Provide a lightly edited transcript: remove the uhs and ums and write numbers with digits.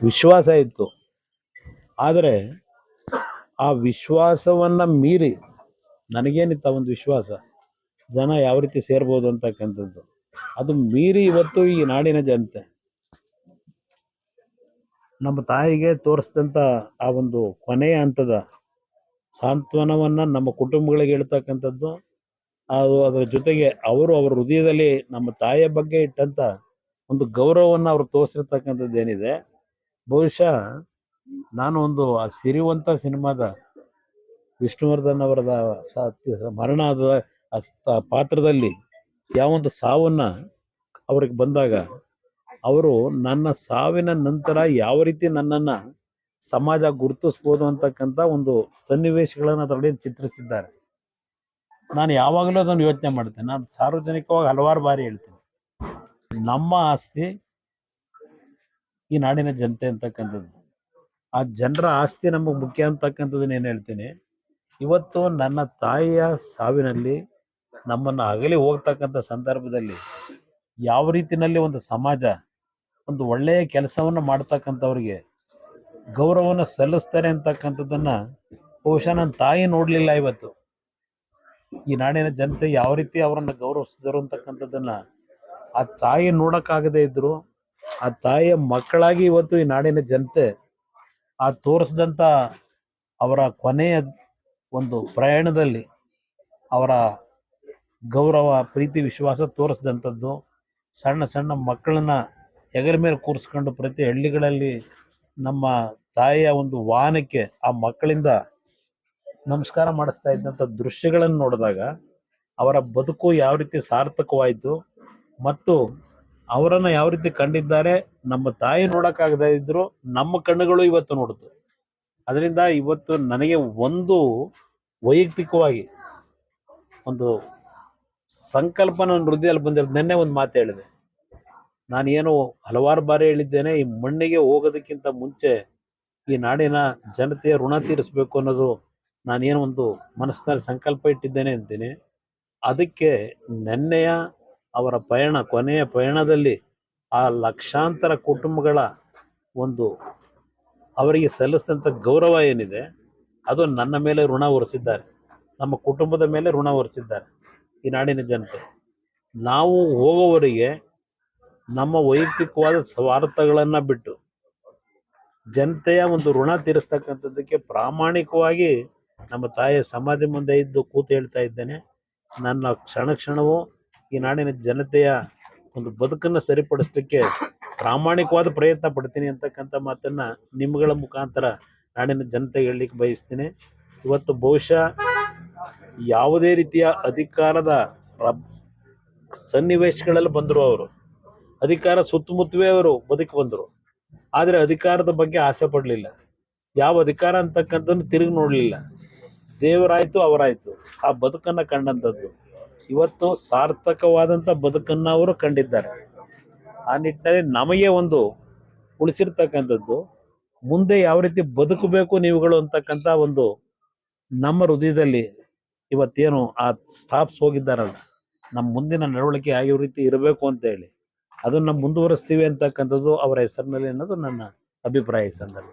ವಿಶ್ವಾಸ ಇತ್ತು. ಆದರೆ ಆ ವಿಶ್ವಾಸವನ್ನ ಮೀರಿ ನನಗೇನಿತ್ತ ಒಂದು ವಿಶ್ವಾಸ ಜನ ಯಾವ ರೀತಿ ಸೇರ್ಬೋದು ಅಂತಕ್ಕಂಥದ್ದು, ಅದು ಮೀರಿ ಇವತ್ತು ಈ ನಾಡಿನ ಜನತೆ ನಮ್ಮ ತಾಯಿಗೆ ತೋರಿಸಿದಂಥ ಆ ಒಂದು ಕೊನೆಯ ಹಂತದ ಸಾಂತ್ವನವನ್ನ ನಮ್ಮ ಕುಟುಂಬಗಳಿಗೆ ಹೇಳ್ತಕ್ಕಂಥದ್ದು, ಅದರ ಜೊತೆಗೆ ಅವರು ಅವರ ಹೃದಯದಲ್ಲಿ ನಮ್ಮ ತಾಯಿಯ ಬಗ್ಗೆ ಇಟ್ಟಂತ ಒಂದು ಗೌರವವನ್ನು ಅವರು ತೋರಿಸಿರ್ತಕ್ಕಂಥದ್ದು ಏನಿದೆ, ಬಹುಶಃ ನಾನು ಒಂದು ಆ ಸಿರಿವಂತ ಸಿನಿಮಾದ ವಿಷ್ಣುವರ್ಧನ್ ಅವರದ ಮರಣ ಆದ ಪಾತ್ರದಲ್ಲಿ ಯಾವೊಂದು ಸಾವನ್ನ ಅವ್ರಿಗೆ ಬಂದಾಗ ಅವರು ನನ್ನ ಸಾವಿನ ನಂತರ ಯಾವ ರೀತಿ ನನ್ನನ್ನು ಸಮಾಜ ಗುರುತಿಸ್ಬೋದು ಅಂತಕ್ಕಂಥ ಒಂದು ಸನ್ನಿವೇಶಗಳನ್ನು ಅದರಲ್ಲಿ ಚಿತ್ರಿಸಿದ್ದಾರೆ. ನಾನು ಯಾವಾಗಲೂ ಅದನ್ನು ಯೋಚನೆ ಮಾಡ್ತೇನೆ. ನಾನು ಸಾರ್ವಜನಿಕವಾಗಿ ಹಲವಾರು ಬಾರಿ ಹೇಳ್ತೀನಿ, ನಮ್ಮ ಆಸ್ತಿ ಈ ನಾಡಿನ ಜನತೆ ಅಂತಕ್ಕಂಥದ್ದು. ಆ ಜನರ ಆಸ್ತಿ ನಮಗೆ ಮುಖ್ಯ ಅಂತಕ್ಕಂಥದ್ದನ್ನ ಏನು ಹೇಳ್ತೀನಿ. ಇವತ್ತು ನನ್ನ ತಾಯಿಯ ಸಾವಿನಲ್ಲಿ ನಮ್ಮನ್ನು ಅಗಲಿ ಹೋಗ್ತಕ್ಕಂಥ ಸಂದರ್ಭದಲ್ಲಿ ಯಾವ ರೀತಿಯಲ್ಲಿ ಒಂದು ಸಮಾಜ ಒಂದು ಒಳ್ಳೆಯ ಕೆಲಸವನ್ನು ಮಾಡ್ತಕ್ಕಂಥವ್ರಿಗೆ ಗೌರವವನ್ನು ಸಲ್ಲಿಸ್ತಾರೆ ಅಂತಕ್ಕಂಥದ್ದನ್ನ ಬಹುಶಃ ನನ್ನ ತಾಯಿ ನೋಡಲಿಲ್ಲ. ಇವತ್ತು ಈ ನಾಡಿನ ಜನತೆ ಯಾವ ರೀತಿ ಅವರನ್ನು ಗೌರವಿಸಿದರು ಅಂತಕ್ಕಂಥದ್ದನ್ನ ಆ ತಾಯಿ ನೋಡೋಕ್ಕಾಗದೇ ಇದ್ರು, ಆ ತಾಯಿಯ ಮಕ್ಕಳಾಗಿ ಇವತ್ತು ಈ ನಾಡಿನ ಜನತೆ ಆ ತೋರಿಸಿದಂಥ ಅವರ ಕೊನೆಯ ಒಂದು ಪ್ರಯಾಣದಲ್ಲಿ ಅವರ ಗೌರವ, ಪ್ರೀತಿ, ವಿಶ್ವಾಸ ತೋರಿಸಿದಂಥದ್ದು. ಸಣ್ಣ ಸಣ್ಣ ಮಕ್ಕಳನ್ನ ಹೆಗಲ ಮೇಲೆ ಕೂರಿಸ್ಕೊಂಡು ಪ್ರತಿ ಹಳ್ಳಿಗಳಲ್ಲಿ ನಮ್ಮ ತಾಯಿಯ ಒಂದು ವಾಹನಕ್ಕೆ ಆ ಮಕ್ಕಳಿಂದ ನಮಸ್ಕಾರ ಮಾಡಿಸ್ತಾ ಇದ್ದಂಥ ದೃಶ್ಯಗಳನ್ನು ನೋಡಿದಾಗ ಅವರ ಬದುಕು ಯಾವ ರೀತಿ ಸಾರ್ಥಕವಾಯಿತು ಮತ್ತು ಅವರನ್ನು ಯಾವ ರೀತಿ ಕಂಡಿದ್ದಾರೆ ನಮ್ಮ ತಾಯಿ ನೋಡೋಕ್ಕಾಗದೇ ಇದ್ರು ನಮ್ಮ ಕಣ್ಣುಗಳು ಇವತ್ತು ನೋಡ್ತು. ಅದರಿಂದ ಇವತ್ತು ನನಗೆ ಒಂದು ವೈಯಕ್ತಿಕವಾಗಿ ಒಂದು ಸಂಕಲ್ಪ ನನ್ನ ಹೃದಯದಲ್ಲಿ ಬಂದಿರೋದು. ನೆನ್ನೆ ಒಂದು ಮಾತು ಹೇಳಿದೆ, ನಾನೇನು ಹಲವಾರು ಬಾರಿ ಹೇಳಿದ್ದೇನೆ, ಈ ಮಣ್ಣಿಗೆ ಹೋಗೋದಕ್ಕಿಂತ ಮುಂಚೆ ಈ ನಾಡಿನ ಜನತೆಯ ಋಣ ತೀರಿಸಬೇಕು ಅನ್ನೋದು ನಾನೇನು ಒಂದು ಮನಸ್ಸಿನಲ್ಲಿ ಸಂಕಲ್ಪ ಇಟ್ಟಿದ್ದೇನೆ ಅಂತೀನಿ. ಅದಕ್ಕೆ ನೆನ್ನೆಯ ಅವರ ಪಯಣ, ಕೊನೆಯ ಪಯಣದಲ್ಲಿ ಆ ಲಕ್ಷಾಂತರ ಕುಟುಂಬಗಳ ಒಂದು ಅವರಿಗೆ ಸಲ್ಲಿಸಿದಂಥ ಗೌರವ ಏನಿದೆ ಅದು ನನ್ನ ಮೇಲೆ ಋಣ ಹೊರಿಸಿದ್ದಾರೆ, ನಮ್ಮ ಕುಟುಂಬದ ಮೇಲೆ ಋಣ ಹೊರಿಸಿದ್ದಾರೆ ಈ ನಾಡಿನ ಜನತೆ. ನಾವು ಹೋಗೋವರಿಗೆ ನಮ್ಮ ವೈಯಕ್ತಿಕವಾದ ಸ್ವಾರ್ಥಗಳನ್ನು ಬಿಟ್ಟು ಜನತೆಯ ಒಂದು ಋಣ ತೀರಿಸ್ತಕ್ಕಂಥದ್ದಕ್ಕೆ ಪ್ರಾಮಾಣಿಕವಾಗಿ ನಮ್ಮ ತಾಯಿಯ ಸಮಾಧಿ ಮುಂದೆ ಇದ್ದು ಕೂತು ಹೇಳ್ತಾ ಇದ್ದೇನೆ, ನನ್ನ ಕ್ಷಣ ಕ್ಷಣವೂ ಈ ನಾಡಿನ ಜನತೆಯ ಒಂದು ಬದುಕನ್ನು ಸರಿಪಡಿಸಲಿಕ್ಕೆ ಪ್ರಾಮಾಣಿಕವಾದ ಪ್ರಯತ್ನ ಪಡ್ತೀನಿ ಅಂತಕ್ಕಂಥ ಮಾತನ್ನು ನಿಮ್ಮಗಳ ಮುಖಾಂತರ ನಾಡಿನ ಜನತೆಗೆ ಹೇಳಲಿಕ್ಕೆ ಬಯಸ್ತೀನಿ. ಇವತ್ತು ಬಹುಶಃ ಯಾವುದೇ ರೀತಿಯ ಅಧಿಕಾರದ ಸನ್ನಿವೇಶಗಳಲ್ಲಿ ಬಂದರು, ಅವರು ಅಧಿಕಾರ ಸುತ್ತಮುತ್ತವೇ ಅವರು ಬದುಕಿ ಬಂದರು, ಆದರೆ ಅಧಿಕಾರದ ಬಗ್ಗೆ ಆಸೆ ಪಡಲಿಲ್ಲ. ಯಾವ ಅಧಿಕಾರ ಅಂತಕ್ಕಂಥದ್ದು ತಿರುಗಿ ನೋಡಲಿಲ್ಲ. ದೇವರಾಯಿತು ಅವರಾಯಿತು ಆ ಬದುಕನ್ನು ಕಂಡಂಥದ್ದು. ಇವತ್ತು ಸಾರ್ಥಕವಾದಂಥ ಬದುಕನ್ನು ಅವರು ಕಂಡಿದ್ದಾರೆ. ಆ ನಿಟ್ಟಿನಲ್ಲಿ ನಮಗೆ ಒಂದು ಉಳಿಸಿರ್ತಕ್ಕಂಥದ್ದು, ಮುಂದೆ ಯಾವ ರೀತಿ ಬದುಕಬೇಕು ನೀವುಗಳು ಅಂತಕ್ಕಂಥ ಒಂದು ನಮ್ಮ ಹೃದಯದಲ್ಲಿ ಇವತ್ತೇನು ಆ ಸ್ಥಾಪಿಸಿ ಹೋಗಿದ್ದಾರಲ್ಲ, ನಮ್ಮ ಮುಂದಿನ ನಡವಳಿಕೆ ಯಾವ ರೀತಿ ಇರಬೇಕು ಅಂತ ಹೇಳಿ ಅದನ್ನು ಮುಂದುವರಿಸ್ತೀವಿ ಅಂತಕ್ಕಂಥದ್ದು ಅವರ ಹೆಸರಿನಲ್ಲಿ ಅನ್ನೋದು ನನ್ನ ಅಭಿಪ್ರಾಯ ಈ ಸಂದರ್ಭ.